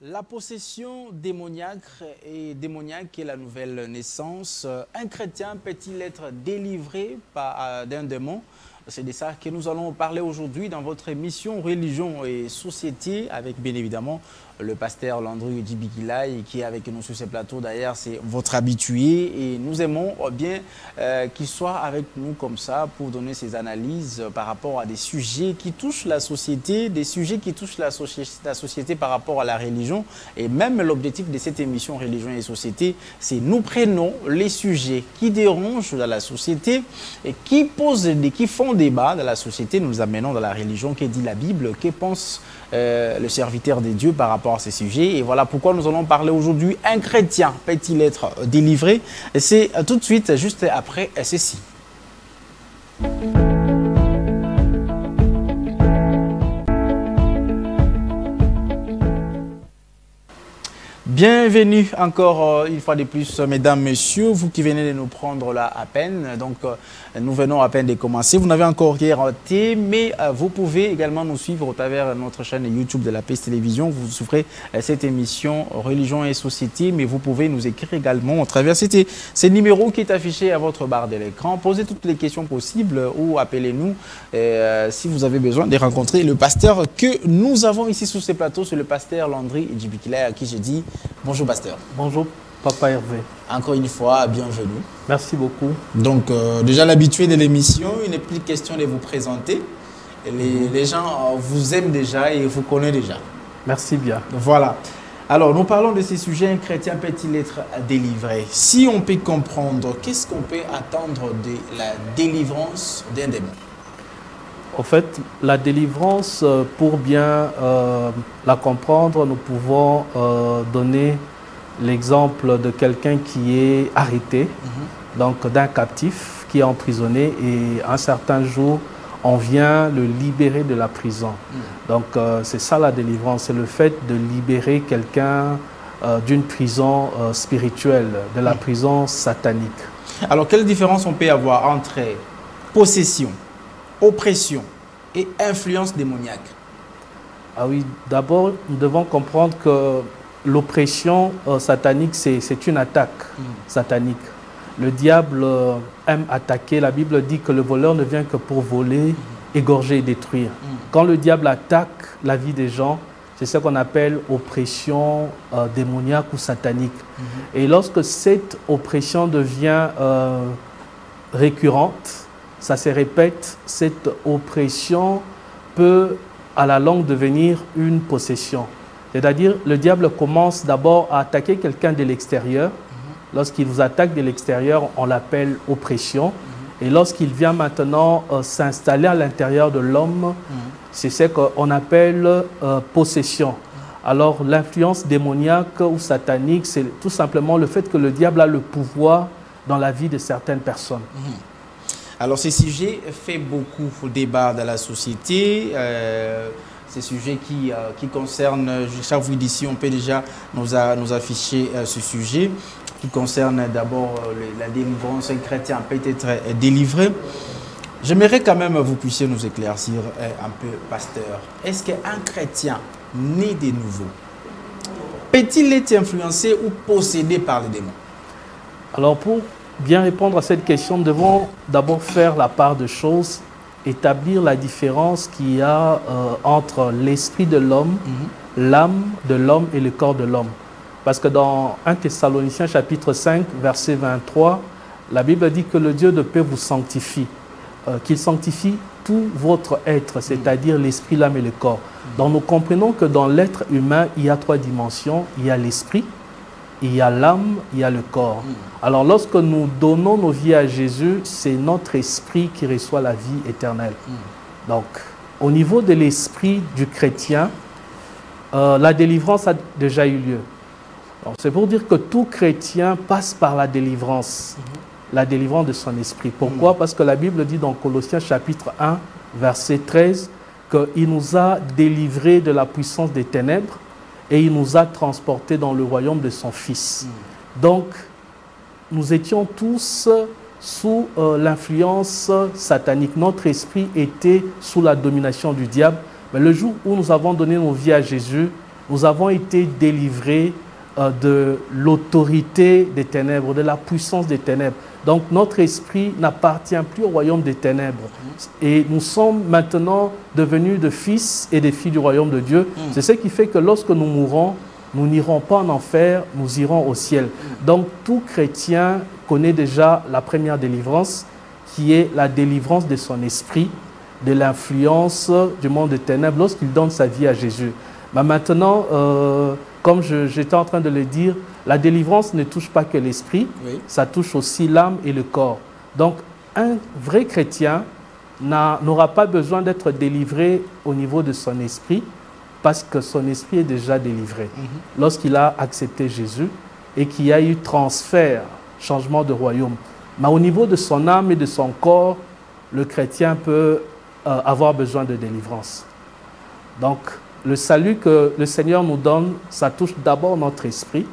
La possession démoniaque est la nouvelle naissance. Un chrétien peut-il être délivré d'un démon? C'est de ça que nous allons parler aujourd'hui dans votre émission Religion et Société avec bien évidemment le pasteur Landry Djibikilai qui est avec nous sur ce plateau. D'ailleurs, c'est votre habitué et nous aimons bien qu'il soit avec nous comme ça pour donner ses analyses par rapport à des sujets qui touchent la société, des sujets qui touchent la société par rapport à la religion. Et même l'objectif de cette émission Religion et Société, c'est nous prenons les sujets qui dérangent dans la société et qui font débat dans la société, nous les amenons dans la religion, que dit la Bible, que pense le serviteur de Dieu par rapport à ces sujets. Et voilà pourquoi nous allons parler aujourd'hui. Un chrétien peut-il être délivré? Et c'est tout de suite, juste après ceci. Bienvenue encore une fois de plus, mesdames, messieurs, vous qui venez de nous prendre là à peine. Donc, nous venons à peine de commencer. Vous n'avez encore rien raté, mais vous pouvez également nous suivre au travers de notre chaîne YouTube de la PES Télévision. Vous souffrez cette émission Religion et Société, mais vous pouvez nous écrire également au travers de ce numéro qui est affiché à votre barre de l'écran. Posez toutes les questions possibles ou appelez-nous si vous avez besoin de rencontrer le pasteur que nous avons ici sur ce plateau. C'est le pasteur Landry Djibikilai à qui je dis bonjour pasteur. Bonjour Papa Hervé. Encore une fois, bienvenue. Merci beaucoup. Donc déjà l'habitué de l'émission, il n'est plus question de vous présenter. Les gens vous aiment déjà et vous connaissent déjà. Merci bien. Voilà. Alors nous parlons de ces sujets, un chrétien peut-il être délivré? Si on peut comprendre, qu'est-ce qu'on peut attendre de la délivrance d'un démon? En fait, la délivrance, pour bien la comprendre, nous pouvons donner l'exemple de quelqu'un qui est arrêté, donc d'un captif qui est emprisonné et un certain jour, on vient le libérer de la prison. Donc c'est ça la délivrance, c'est le fait de libérer quelqu'un d'une prison spirituelle, de la prison satanique. Alors quelle différence on peut avoir entre possession, oppression et influence démoniaque? Ah oui, d'abord, nous devons comprendre que l'oppression satanique, c'est une attaque satanique. Le diable aime attaquer. La Bible dit que le voleur ne vient que pour voler, égorger et détruire. Quand le diable attaque la vie des gens, c'est ce qu'on appelle oppression démoniaque ou satanique. Et lorsque cette oppression devient récurrente, ça se répète, cette oppression peut à la longue devenir une possession. C'est-à-dire, le diable commence d'abord à attaquer quelqu'un de l'extérieur. Lorsqu'il vous attaque de l'extérieur, on l'appelle oppression. Et lorsqu'il vient maintenant s'installer à l'intérieur de l'homme, c'est ce qu'on appelle possession. Alors, l'influence démoniaque ou satanique, c'est tout simplement le fait que le diable a le pouvoir dans la vie de certaines personnes. Alors, ce sujet fait beaucoup débat dans la société. Ces sujets qui concernent, chaque fois d'ici, on peut déjà nous afficher ce sujet, qui concerne d'abord la délivrance. Un chrétien peut être délivré. J'aimerais quand même que vous puissiez nous éclaircir un peu, pasteur. Est-ce qu'un chrétien né de nouveau peut-il être influencé ou possédé par les démons? Alors, pour bien répondre à cette question, nous devons d'abord faire la part de choses, établir la différence qu'il y a entre l'esprit de l'homme, l'âme de l'homme et le corps de l'homme. Parce que dans 1 Thessaloniciens chapitre 5, verset 23, la Bible dit que le Dieu de paix vous sanctifie, qu'il sanctifie tout votre être, c'est-à-dire l'esprit, l'âme et le corps. Donc nous comprenons que dans l'être humain, il y a trois dimensions. Il y a l'esprit, il y a l'âme, il y a le corps. Alors lorsque nous donnons nos vies à Jésus, c'est notre esprit qui reçoit la vie éternelle. Donc au niveau de l'esprit du chrétien, la délivrance a déjà eu lieu. C'est pour dire que tout chrétien passe par la délivrance de son esprit. Pourquoi? Parce que la Bible dit dans Colossiens chapitre 1, verset 13, qu'il nous a délivrés de la puissance des ténèbres et il nous a transportés dans le royaume de son Fils. Donc, nous étions tous sous l'influence satanique. Notre esprit était sous la domination du diable. Mais le jour où nous avons donné nos vies à Jésus, nous avons été délivrés de l'autorité des ténèbres, de la puissance des ténèbres. Donc notre esprit n'appartient plus au royaume des ténèbres. Et nous sommes maintenant devenus de fils et des filles du royaume de Dieu. C'est ce qui fait que lorsque nous mourrons, nous n'irons pas en enfer, nous irons au ciel. Donc tout chrétien connaît déjà la première délivrance, qui est la délivrance de son esprit, de l'influence du monde des ténèbres lorsqu'il donne sa vie à Jésus. Mais maintenant, comme j'étais en train de le dire, la délivrance ne touche pas que l'esprit, ça touche aussi l'âme et le corps. Donc, un vrai chrétien n'aura pas besoin d'être délivré au niveau de son esprit, parce que son esprit est déjà délivré. Lorsqu'il a accepté Jésus et qu'il y a eu transfert, changement de royaume. Mais au niveau de son âme et de son corps, le chrétien peut avoir besoin de délivrance. Donc, le salut que le Seigneur nous donne, ça touche d'abord notre esprit,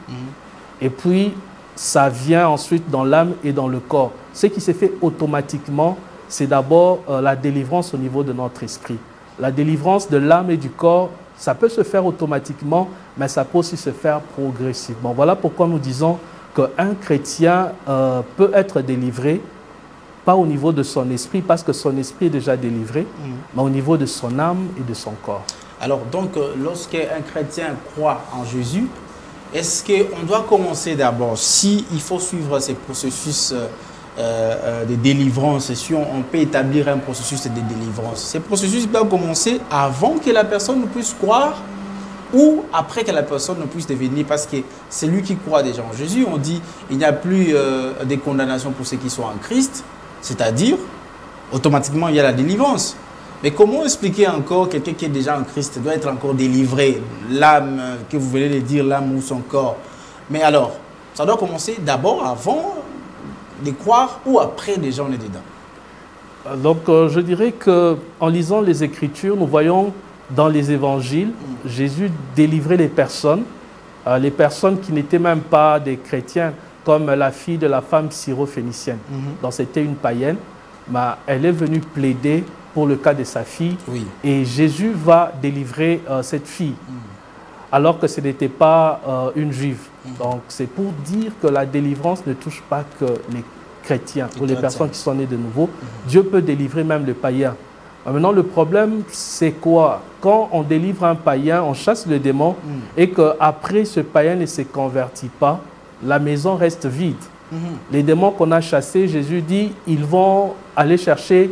et puis ça vient ensuite dans l'âme et dans le corps. Ce qui se fait automatiquement, c'est d'abord la délivrance au niveau de notre esprit. La délivrance de l'âme et du corps, ça peut se faire automatiquement, mais ça peut aussi se faire progressivement. Voilà pourquoi nous disons qu'un chrétien peut être délivré, pas au niveau de son esprit, parce que son esprit est déjà délivré, mais au niveau de son âme et de son corps. Alors donc, lorsqu'un chrétien croit en Jésus, est-ce qu'on doit commencer d'abord, s'il faut suivre ces processus de délivrance, si on peut établir un processus de délivrance, ces processus doivent commencer avant que la personne ne puisse croire ou après que la personne ne puisse devenir, parce que c'est lui qui croit déjà en Jésus. On dit il n'y a plus de condamnation pour ceux qui sont en Christ, c'est-à-dire automatiquement il y a la délivrance. Mais comment expliquer encore quelqu'un qui est déjà en Christ doit être encore délivré, l'âme, que vous venez de dire, l'âme ou son corps? Mais alors, ça doit commencer d'abord avant de croire ou après déjà on est dedans? Donc je dirais qu'en lisant les Écritures, nous voyons dans les évangiles, Jésus délivrait les personnes qui n'étaient même pas des chrétiens, comme la fille de la femme syro-phénicienne. Donc c'était une païenne, mais elle est venue plaider pour le cas de sa fille, et Jésus va délivrer cette fille, alors que ce n'était pas une juive. Donc c'est pour dire que la délivrance ne touche pas que les chrétiens ou les personnes qui sont nées de nouveau. Dieu peut délivrer même le païen. Maintenant, le problème, c'est quoi? Quand on délivre un païen, on chasse le démon, et qu'après, ce païen ne se convertit pas, la maison reste vide. Les démons qu'on a chassés, Jésus dit, ils vont aller chercher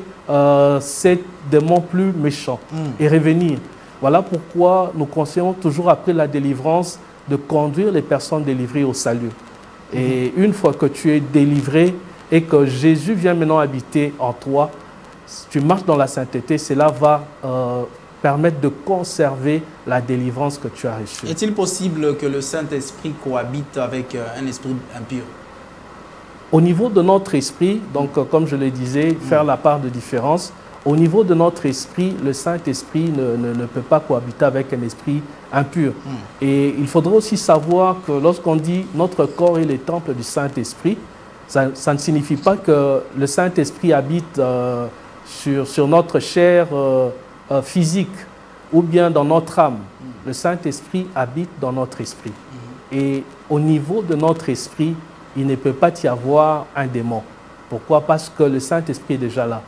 ces démons plus méchants et revenir. Voilà pourquoi nous conseillons toujours après la délivrance de conduire les personnes délivrées au salut. Et une fois que tu es délivré et que Jésus vient maintenant habiter en toi, tu marches dans la sainteté, cela va permettre de conserver la délivrance que tu as reçue. Est-il possible que le Saint-Esprit cohabite avec un esprit impur? Au niveau de notre esprit, donc comme je le disais, faire la part de différence, au niveau de notre esprit, le Saint-Esprit ne peut pas cohabiter avec un esprit impur. Et il faudrait aussi savoir que lorsqu'on dit notre corps est le temple du Saint-Esprit, ça ne signifie pas que le Saint-Esprit habite sur notre chair physique ou bien dans notre âme. Le Saint-Esprit habite dans notre esprit. Et au niveau de notre esprit, il ne peut pas y avoir un démon. Pourquoi? Parce que le Saint-Esprit est déjà là.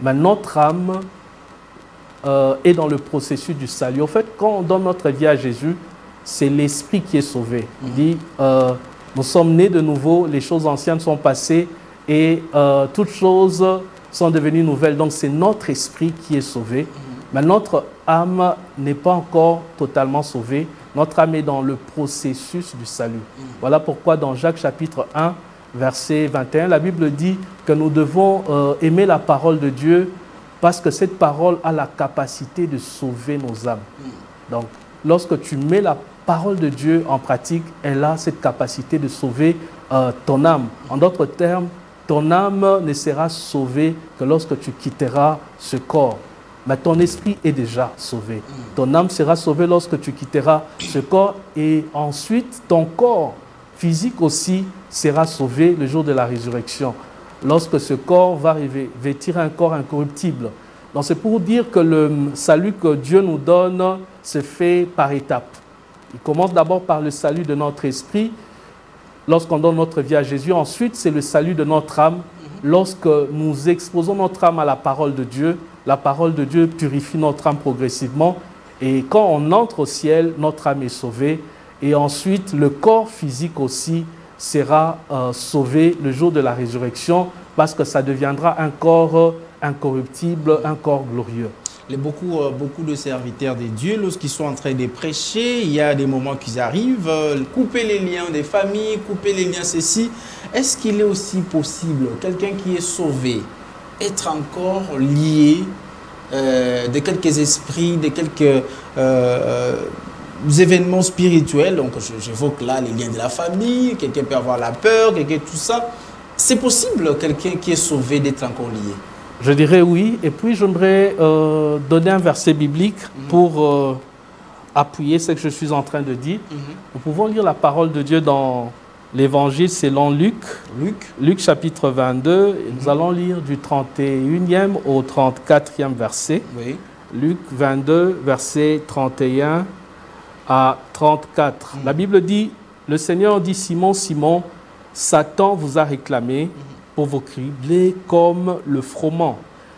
Mais notre âme est dans le processus du salut. En fait, quand on donne notre vie à Jésus, c'est l'esprit qui est sauvé. Il dit, nous sommes nés de nouveau, les choses anciennes sont passées et toutes choses sont devenues nouvelles. Donc c'est notre esprit qui est sauvé. Mais notre âme n'est pas encore totalement sauvée. Notre âme est dans le processus du salut. Voilà pourquoi dans Jacques chapitre 1, verset 21, la Bible dit que nous devons aimer la parole de Dieu parce que cette parole a la capacité de sauver nos âmes. Donc, lorsque tu mets la parole de Dieu en pratique, elle a cette capacité de sauver ton âme. En d'autres termes, ton âme ne sera sauvée que lorsque tu quitteras ce corps. Mais ton esprit est déjà sauvé. Ton âme sera sauvée lorsque tu quitteras ce corps et ensuite ton corps physique aussi sera sauvé le jour de la résurrection. Lorsque ce corps va revêtir un corps incorruptible. Donc c'est pour dire que le salut que Dieu nous donne se fait par étapes. Il commence d'abord par le salut de notre esprit, lorsqu'on donne notre vie à Jésus. Ensuite, c'est le salut de notre âme. Lorsque nous exposons notre âme à la parole de Dieu purifie notre âme progressivement. Et quand on entre au ciel, notre âme est sauvée. Et ensuite, le corps physique aussi sera sauvé le jour de la résurrection parce que ça deviendra un corps incorruptible, un corps glorieux. Beaucoup de serviteurs de Dieu, lorsqu'ils sont en train de prêcher, il y a des moments qu'ils arrivent, couper les liens des familles, couper les liens ceci. Est-ce qu'il est aussi possible, quelqu'un qui est sauvé, être encore lié de quelques esprits, de quelques événements spirituels? Donc j'évoque là les liens de la famille, quelqu'un peut avoir la peur, quelqu'un tout ça. C'est possible, quelqu'un qui est sauvé, d'être encore lié? Je dirais oui. Et puis, j'aimerais donner un verset biblique pour appuyer ce que je suis en train de dire. Nous pouvons lire la parole de Dieu dans l'Évangile selon Luc. Luc chapitre 22. Et nous allons lire du 31e au 34e verset. Oui. Luc 22, verset 31 à 34. La Bible dit, le Seigneur dit, Simon, Simon, Satan vous a réclamé pour vous cribler comme le froment.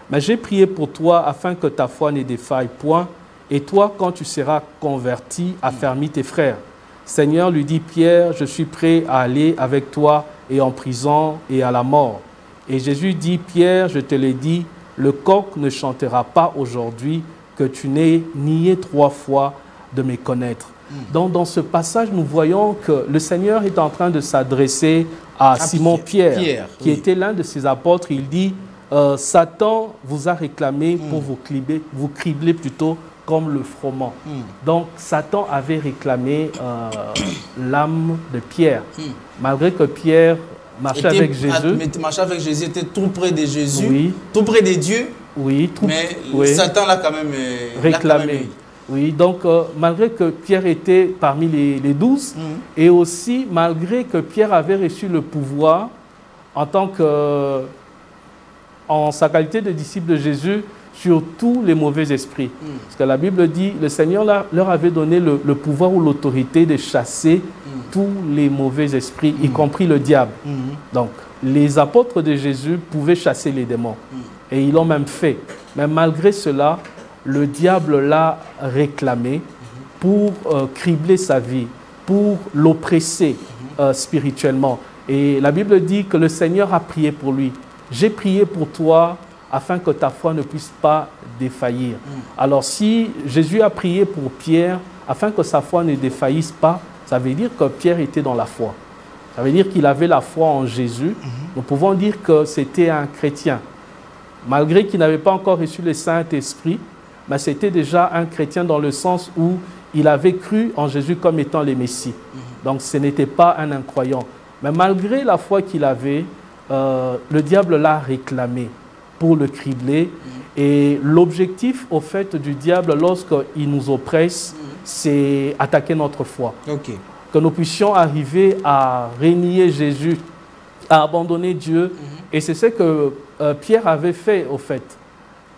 Mais j'ai prié pour toi afin que ta foi ne défaille point. Et toi, quand tu seras converti, affermis tes frères. Seigneur, lui dit Pierre, je suis prêt à aller avec toi et en prison et à la mort. Et Jésus dit, Pierre, je te l'ai dit, le coq ne chantera pas aujourd'hui que tu n'aies nié 3 fois de me connaître. Donc, dans ce passage, nous voyons que le Seigneur est en train de s'adresser à Simon-Pierre, qui était l'un de ses apôtres. Il dit, Satan vous a réclamé pour vous cribler plutôt comme le froment. Donc, Satan avait réclamé l'âme de Pierre. Malgré que Pierre marchait avec Jésus. Était tout près de Jésus, oui. Tout près de Dieu. Oui, mais Satan l'a quand même réclamé. Oui, donc malgré que Pierre était parmi les 12, et aussi malgré que Pierre avait reçu le pouvoir en sa qualité de disciple de Jésus sur tous les mauvais esprits. Parce que la Bible dit, le Seigneur leur avait donné le pouvoir ou l'autorité de chasser tous les mauvais esprits, y compris le diable. Donc, les apôtres de Jésus pouvaient chasser les démons. Et ils l'ont même fait. Mais malgré cela, le diable l'a réclamé pour cribler sa vie, pour l'oppresser spirituellement. Et la Bible dit que le Seigneur a prié pour lui. J'ai prié pour toi afin que ta foi ne puisse pas défaillir. Alors si Jésus a prié pour Pierre afin que sa foi ne défaillisse pas, ça veut dire que Pierre était dans la foi. Ça veut dire qu'il avait la foi en Jésus. Nous pouvons dire que c'était un chrétien. Malgré qu'il n'avait pas encore reçu le Saint-Esprit, mais c'était déjà un chrétien dans le sens où il avait cru en Jésus comme étant le Messie. Donc ce n'était pas un incroyant. Mais malgré la foi qu'il avait, le diable l'a réclamé pour le cribler. Et l'objectif, au fait, du diable, lorsqu'il nous oppresse, c'est attaquer notre foi. Que nous puissions arriver à renier Jésus, à abandonner Dieu. Et c'est ce que Pierre avait fait, au fait.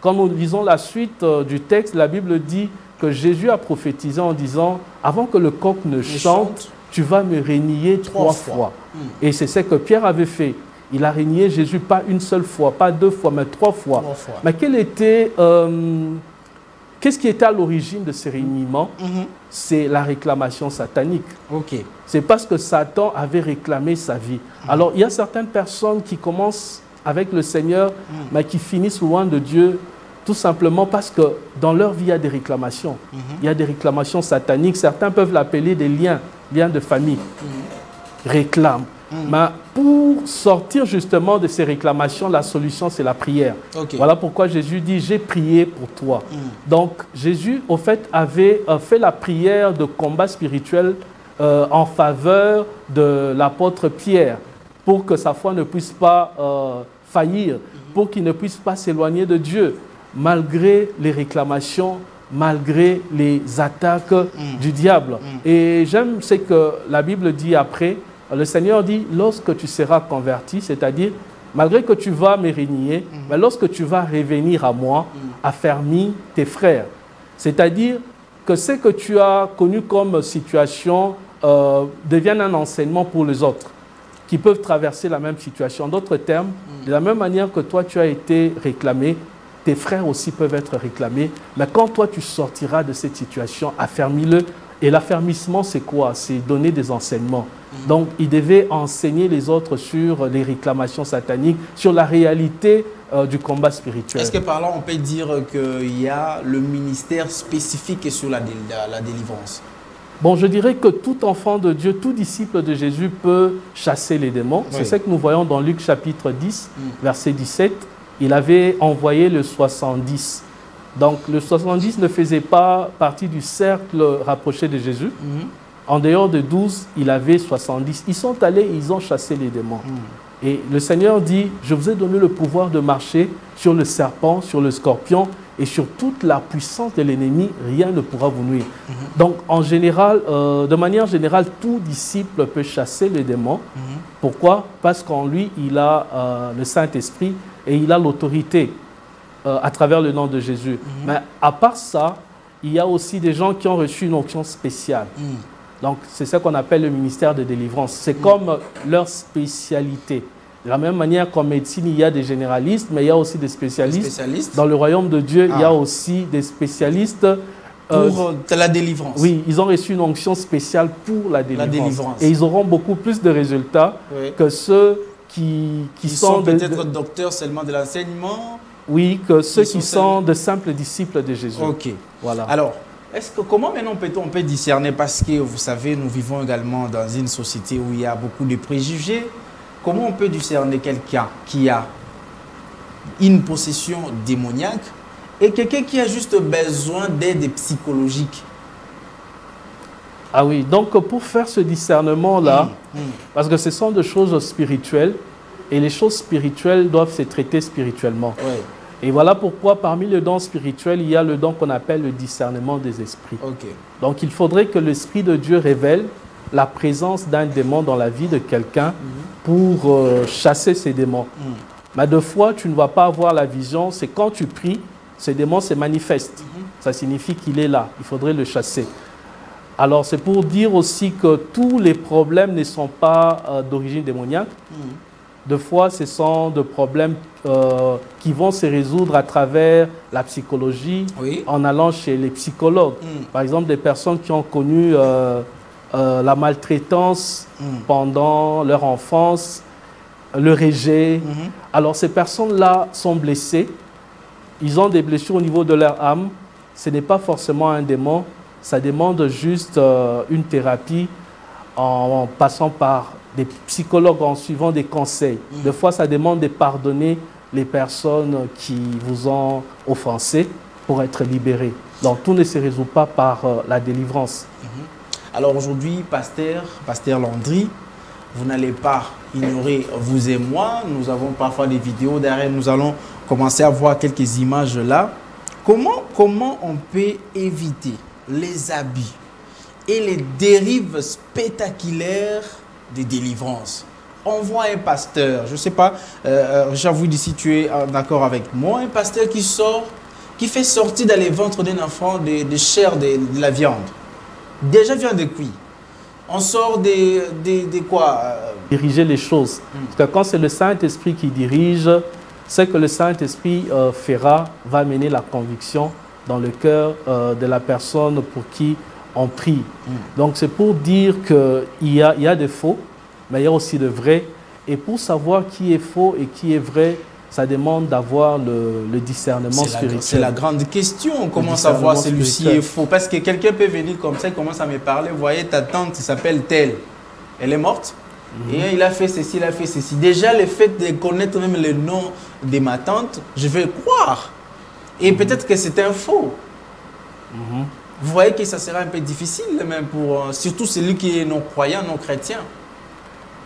Quand nous lisons la suite du texte, la Bible dit que Jésus a prophétisé en disant « Avant que le coq ne chante, tu vas me renier 3 fois. » Et c'est ce que Pierre avait fait. Il a renié Jésus pas une seule fois, pas 2 fois, mais 3 fois. Mais qu'est-ce qui était à l'origine de ce reniement? C'est la réclamation satanique. C'est parce que Satan avait réclamé sa vie. Alors, il y a certaines personnes qui commencent avec le Seigneur, mais qui finissent loin de Dieu, tout simplement parce que dans leur vie, il y a des réclamations. Il y a des réclamations sataniques. Certains peuvent l'appeler des liens de famille. Réclament. Mais pour sortir justement de ces réclamations, la solution, c'est la prière. Voilà pourquoi Jésus dit « J'ai prié pour toi ». Donc, Jésus, au fait, avait fait la prière de combat spirituel en faveur de l'apôtre Pierre pour que sa foi ne puisse pas faillir, pour qu'il ne puisse pas s'éloigner de Dieu, malgré les réclamations, malgré les attaques du diable. Et j'aime ce que la Bible dit après. Le Seigneur dit, lorsque tu seras converti, c'est-à-dire, malgré que tu vas me renier, mais lorsque tu vas revenir à moi, affermis tes frères. C'est-à-dire, que ce que tu as connu comme situation devienne un enseignement pour les autres qui peuvent traverser la même situation. En d'autres termes, de la même manière que toi, tu as été réclamé, tes frères aussi peuvent être réclamés. Mais quand toi, tu sortiras de cette situation, affermis-le. Et l'affermissement, c'est quoi? C'est donner des enseignements. Donc, il devait enseigner les autres sur les réclamations sataniques, sur la réalité du combat spirituel. Est-ce que par là, on peut dire qu'il y a le ministère spécifique sur la délivrance? Bon, je dirais que tout enfant de Dieu, tout disciple de Jésus peut chasser les démons. Oui. C'est ce que nous voyons dans Luc chapitre 10, verset 17. Il avait envoyé le 70. Donc, le 70 ne faisait pas partie du cercle rapproché de Jésus. En dehors de 12, il avait 70. Ils sont allés et ils ont chassé les démons. Et le Seigneur dit, je vous ai donné le pouvoir de marcher sur le serpent, sur le scorpion et sur toute la puissance de l'ennemi, rien ne pourra vous nuire. Donc, en général, de manière générale, tout disciple peut chasser les démons. Pourquoi? Parce qu'en lui, il a le Saint-Esprit et il a l'autorité à travers le nom de Jésus. Mais à part ça, il y a aussi des gens qui ont reçu une onction spéciale. Donc, c'est ce qu'on appelle le ministère de délivrance. C'est comme leur spécialité. De la même manière qu'en médecine, il y a des généralistes, mais il y a aussi des spécialistes. Dans le royaume de Dieu, il y a aussi des spécialistes pour la délivrance. Oui, ils ont reçu une onction spéciale pour la délivrance. Et ils auront beaucoup plus de résultats que ceux qui sont peut-être docteurs seulement de l'enseignement. Oui, que ceux qui sont de simples disciples de Jésus. Ok. Voilà. Alors, comment maintenant on peut discerner? Parce que vous savez, nous vivons également dans une société où il y a beaucoup de préjugés. Comment on peut discerner quelqu'un qui a une possession démoniaque et quelqu'un qui a juste besoin d'aide psychologique? Ah oui, donc pour faire ce discernement-là, parce que ce sont des choses spirituelles, et les choses spirituelles doivent se traiter spirituellement. Oui. Et voilà pourquoi parmi les dons spirituels, il y a le don qu'on appelle le discernement des esprits. Okay. Donc il faudrait que l'Esprit de Dieu révèle la présence d'un démon dans la vie de quelqu'un pour chasser ces démons. Mais deux fois, tu ne vas pas avoir la vision, c'est quand tu pries, ce démon se manifeste. Ça signifie qu'il est là, il faudrait le chasser. Alors c'est pour dire aussi que tous les problèmes ne sont pas d'origine démoniaque. Deux fois, ce sont des problèmes qui vont se résoudre à travers la psychologie, en allant chez les psychologues. Par exemple, des personnes qui ont connu la maltraitance pendant leur enfance, le rejet. Alors, ces personnes-là sont blessées. Ils ont des blessures au niveau de leur âme. Ce n'est pas forcément un démon. Ça demande juste une thérapie en passant par des psychologues, en suivant des conseils. Des fois, ça demande de pardonner les personnes qui vous ont offensé pour être libérés. Donc, tout ne se résout pas par la délivrance. Alors aujourd'hui, Pasteur Landry, vous n'allez pas ignorer vous et moi. Nous avons parfois des vidéos derrière. Nous allons commencer à voir quelques images là. Comment on peut éviter les abus et les dérives spectaculaires de délivrance? On voit un pasteur, je ne sais pas, j'avoue si tu es d'accord avec moi, un pasteur qui sort, qui fait sortir dans les ventres d'un enfant de chair de la viande. Déjà viande de cuit. On sort de quoi Diriger les choses. Parce que quand c'est le Saint-Esprit qui dirige, c'est que le Saint-Esprit fera, va mener la conviction dans le cœur de la personne pour qui on prie. Donc c'est pour dire qu'il y a des faux, mais il y a aussi de vrais. Et pour savoir qui est faux et qui est vrai, ça demande d'avoir le discernement spirituel. C'est la grande question. Comment savoir celui-ci est faux? Parce que quelqu'un peut venir comme ça, il commence à me parler. Vous voyez, ta tante s'appelle telle. Elle est morte. Et il a fait ceci, il a fait ceci. Déjà, le fait de connaître même le nom de ma tante, je vais croire. Et peut-être que c'est un faux. Vous voyez que ça sera un peu difficile, même pour surtout celui qui est non-croyant, non-chrétien.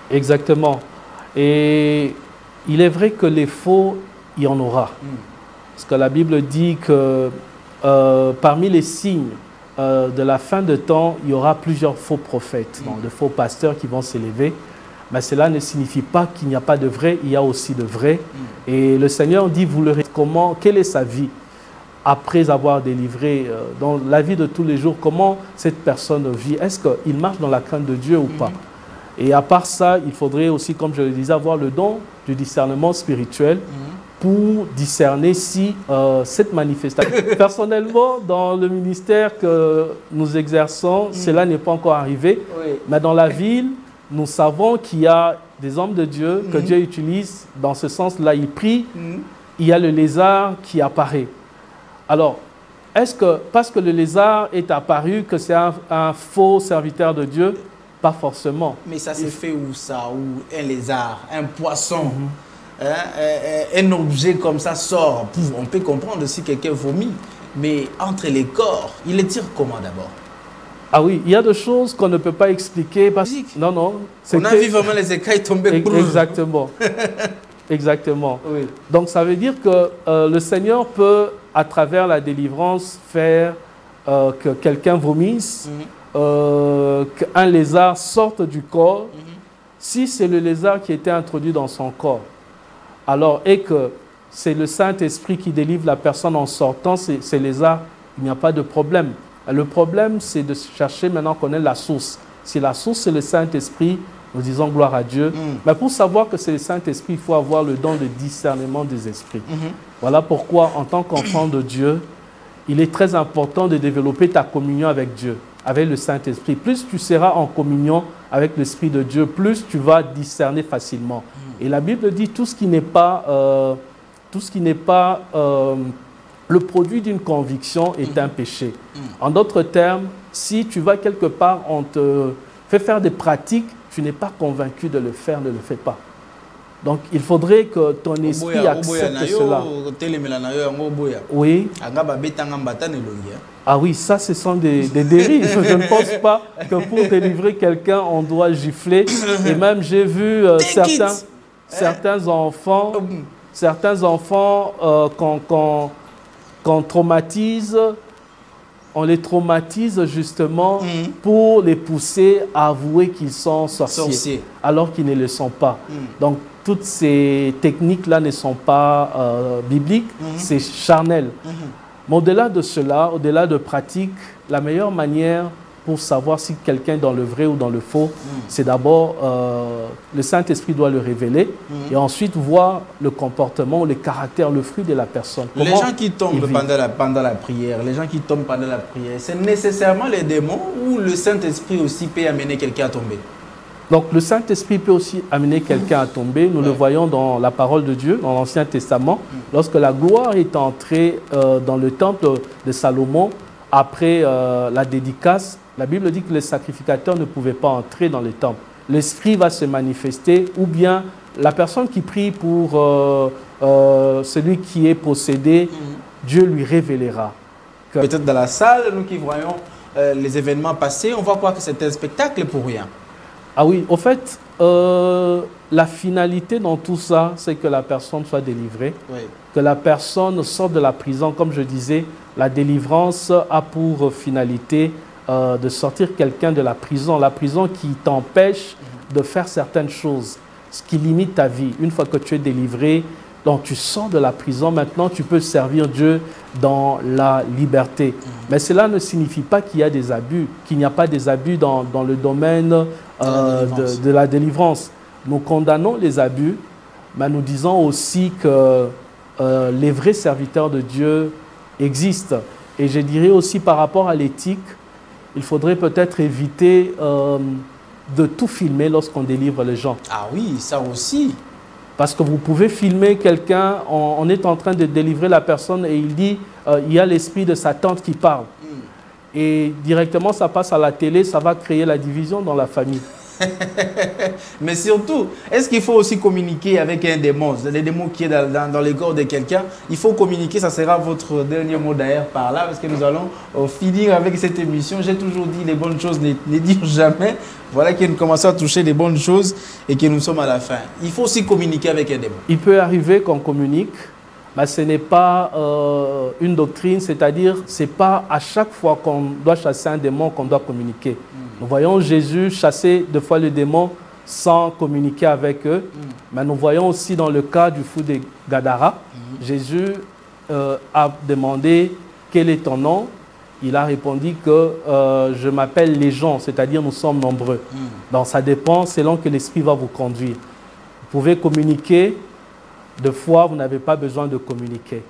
Exactement. Et il est vrai que les faux, il y en aura. Parce que la Bible dit que parmi les signes de la fin de temps, il y aura plusieurs faux prophètes, donc de faux pasteurs qui vont s'élever. Mais cela ne signifie pas qu'il n'y a pas de vrai, il y a aussi de vrai. Et le Seigneur dit, vous le comment, quelle est sa vie? après avoir délivré dans la vie de tous les jours, comment cette personne vit? Est-ce qu'il marche dans la crainte de Dieu ou pas? Et à part ça, il faudrait aussi, comme je le disais, avoir le don du discernement spirituel pour discerner si cette manifestation... Personnellement, dans le ministère que nous exerçons, cela n'est pas encore arrivé. Oui. Mais dans la ville, nous savons qu'il y a des hommes de Dieu que Dieu utilise. Dans ce sens-là, il prie. Il y a le lézard qui apparaît. Alors, est-ce que parce que le lézard est apparu que c'est un faux serviteur de Dieu? Pas forcément. Mais ça s'est fait où ça? Où un lézard, un poisson, un objet comme ça sort? On peut comprendre si quelqu'un vomit, mais entre les corps, il les tire comment d'abord? Ah oui, il y a des choses qu'on ne peut pas expliquer. Parce... Non, non. On a vu vraiment les écailles tomber. Exactement. Exactement. Oui. Donc ça veut dire que le Seigneur peut, à travers la délivrance, faire que quelqu'un vomisse, qu'un lézard sorte du corps. Si c'est le lézard qui était introduit dans son corps, alors et que c'est le Saint-Esprit qui délivre la personne en sortant ces lézards, il n'y a pas de problème. Le problème, c'est de chercher maintenant qu'on ait la source. Si la source, c'est le Saint-Esprit, nous disons gloire à Dieu. Mais pour savoir que c'est le Saint-Esprit, il faut avoir le don de discernement des esprits. Voilà pourquoi, en tant qu'enfant de Dieu, il est très important de développer ta communion avec Dieu, avec le Saint-Esprit. Plus tu seras en communion avec l'Esprit de Dieu, plus tu vas discerner facilement. Et la Bible dit tout ce qui n'est pas, le produit d'une conviction est un péché. En d'autres termes, si tu vas quelque part, on te fait faire des pratiques, tu n'es pas convaincu de le faire, ne le fais pas. Donc, il faudrait que ton esprit accepte cela. Oui. Ah oui, ça, ce sont des dérives. Je ne pense pas que pour délivrer quelqu'un, on doit gifler. Et même, j'ai vu certains enfants qu'on traumatise. On les traumatise justement pour les pousser à avouer qu'ils sont sorciers. Alors qu'ils ne le sont pas. Donc, toutes ces techniques-là ne sont pas bibliques, c'est charnel. Mais au-delà de cela, au-delà de pratiques, la meilleure manière pour savoir si quelqu'un est dans le vrai ou dans le faux, c'est d'abord, le Saint-Esprit doit le révéler et ensuite voir le comportement, le caractère, le fruit de la personne. Les gens qui tombent pendant la prière, c'est nécessairement les démons ou le Saint-Esprit aussi peut amener quelqu'un à tomber? Donc le Saint-Esprit peut aussi amener quelqu'un à tomber. Nous le voyons dans la parole de Dieu, dans l'Ancien Testament. Lorsque la gloire est entrée dans le temple de Salomon, après la dédicace, la Bible dit que les sacrificateurs ne pouvaient pas entrer dans le temple. L'Esprit va se manifester, ou bien la personne qui prie pour celui qui est possédé, Dieu lui révélera. Peut-être dans la salle, nous qui voyons les événements passés, on va croire que c'est un spectacle pour rien. Ah oui, au fait, la finalité dans tout ça, c'est que la personne soit délivrée, que la personne sorte de la prison. Comme je disais, la délivrance a pour finalité de sortir quelqu'un de la prison qui t'empêche de faire certaines choses, ce qui limite ta vie. Une fois que tu es délivré, donc tu sors de la prison, maintenant tu peux servir Dieu dans la liberté. Mais cela ne signifie pas qu'il y a des abus, qu'il n'y a pas des abus dans le domaine de la délivrance. Nous condamnons les abus, mais nous disons aussi que les vrais serviteurs de Dieu existent. Et je dirais aussi par rapport à l'éthique, il faudrait peut-être éviter de tout filmer lorsqu'on délivre les gens. Ah oui, ça aussi. Parce que vous pouvez filmer quelqu'un, on est en train de délivrer la personne et il dit, il y a l'esprit de sa tante qui parle. Et directement, ça passe à la télé, ça va créer la division dans la famille. Mais surtout, est-ce qu'il faut aussi communiquer avec un démon? Les démons qui est dans le corps de quelqu'un, il faut communiquer, ça sera votre dernier mot d'ailleurs par là, parce que nous allons finir avec cette émission. J'ai toujours dit les bonnes choses, ne dire jamais. Voilà que nous commençons à toucher les bonnes choses et que nous sommes à la fin. Il faut aussi communiquer avec un démon. Il peut arriver qu'on communique, mais ce n'est pas une doctrine, c'est-à-dire ce n'est pas à chaque fois qu'on doit chasser un démon qu'on doit communiquer. Nous voyons Jésus chasser deux fois les démons sans communiquer avec eux. Mais nous voyons aussi dans le cas du fou de Gadara, Jésus a demandé quel est ton nom, il a répondu que je m'appelle Légion, c'est-à-dire nous sommes nombreux. Donc ça dépend selon que l'Esprit va vous conduire. Vous pouvez communiquer, de fois vous n'avez pas besoin de communiquer.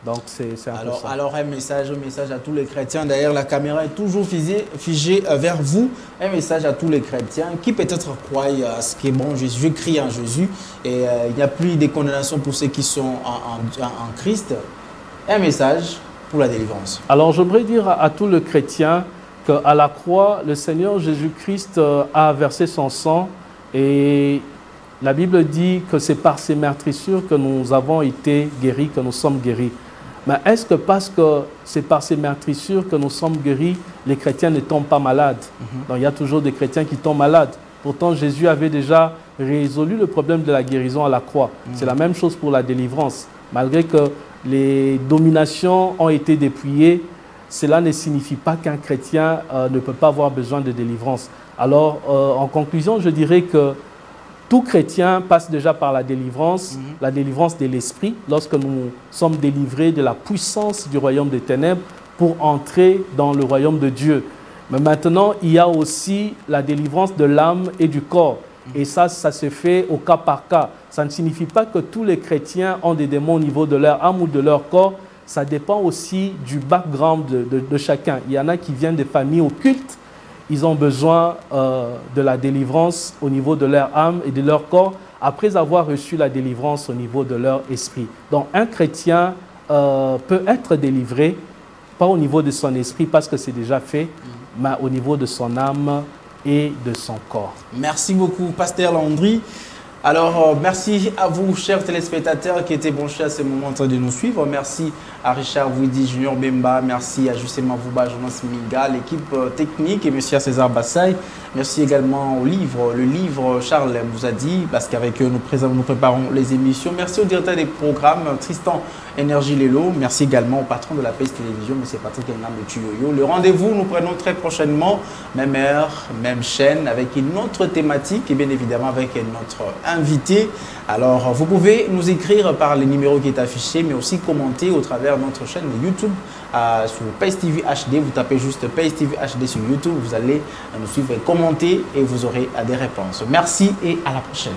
Donc c'est un peu ça. Alors un message à tous les chrétiens. D'ailleurs, la caméra est toujours figée vers vous. Un message à tous les chrétiens qui peut-être croient à ce qui est bon. Jésus crie en Jésus et il n'y a plus de condamnation pour ceux qui sont en Christ. Un message pour la délivrance. Alors j'aimerais dire à tous les chrétiens qu'à la croix, le Seigneur Jésus-Christ a versé son sang et la Bible dit que c'est par ses meurtrissures que nous avons été guéris, que nous sommes guéris. Mais est-ce que parce que c'est par ces meurtrissures que nous sommes guéris, les chrétiens ne tombent pas malades? Donc il y a toujours des chrétiens qui tombent malades. Pourtant, Jésus avait déjà résolu le problème de la guérison à la croix. C'est la même chose pour la délivrance. Malgré que les dominations ont été dépouillées, cela ne signifie pas qu'un chrétien ne peut pas avoir besoin de délivrance. Alors, en conclusion, je dirais que tout chrétien passe déjà par la délivrance de l'esprit, lorsque nous sommes délivrés de la puissance du royaume des ténèbres pour entrer dans le royaume de Dieu. Mais maintenant, il y a aussi la délivrance de l'âme et du corps. Et ça se fait au cas par cas. Ça ne signifie pas que tous les chrétiens ont des démons au niveau de leur âme ou de leur corps. Ça dépend aussi du background de chacun. Il y en a qui viennent des familles occultes. Ils ont besoin de la délivrance au niveau de leur âme et de leur corps après avoir reçu la délivrance au niveau de leur esprit. Donc un chrétien peut être délivré, pas au niveau de son esprit parce que c'est déjà fait, mais au niveau de son âme et de son corps. Merci beaucoup, Pasteur Landry. Alors, merci à vous, chers téléspectateurs, qui étaient branchés à ce moment en train de nous suivre. Merci à Richard Widi, Junior Bemba. Merci à Justin Mavouba, Jonas Miga, l'équipe technique et monsieur César Bassay. Merci également au livre. Le livre, Charles vous a dit, parce qu'avec eux, nous préparons les émissions. Merci au directeur des programmes, Tristan Énergie Lelo. Merci également au patron de la PS Télévision, M. Patrick Engam de Tuyoyo. Le rendez-vous, nous prenons très prochainement, même heure, même chaîne, avec une autre thématique et bien évidemment avec notre invité. Alors, vous pouvez nous écrire par les numéros qui est affiché, mais aussi commenter au travers de notre chaîne de YouTube sur PACE TV HD. Vous tapez juste PACE TV HD sur YouTube, vous allez nous suivre et commenter et vous aurez des réponses. Merci et à la prochaine.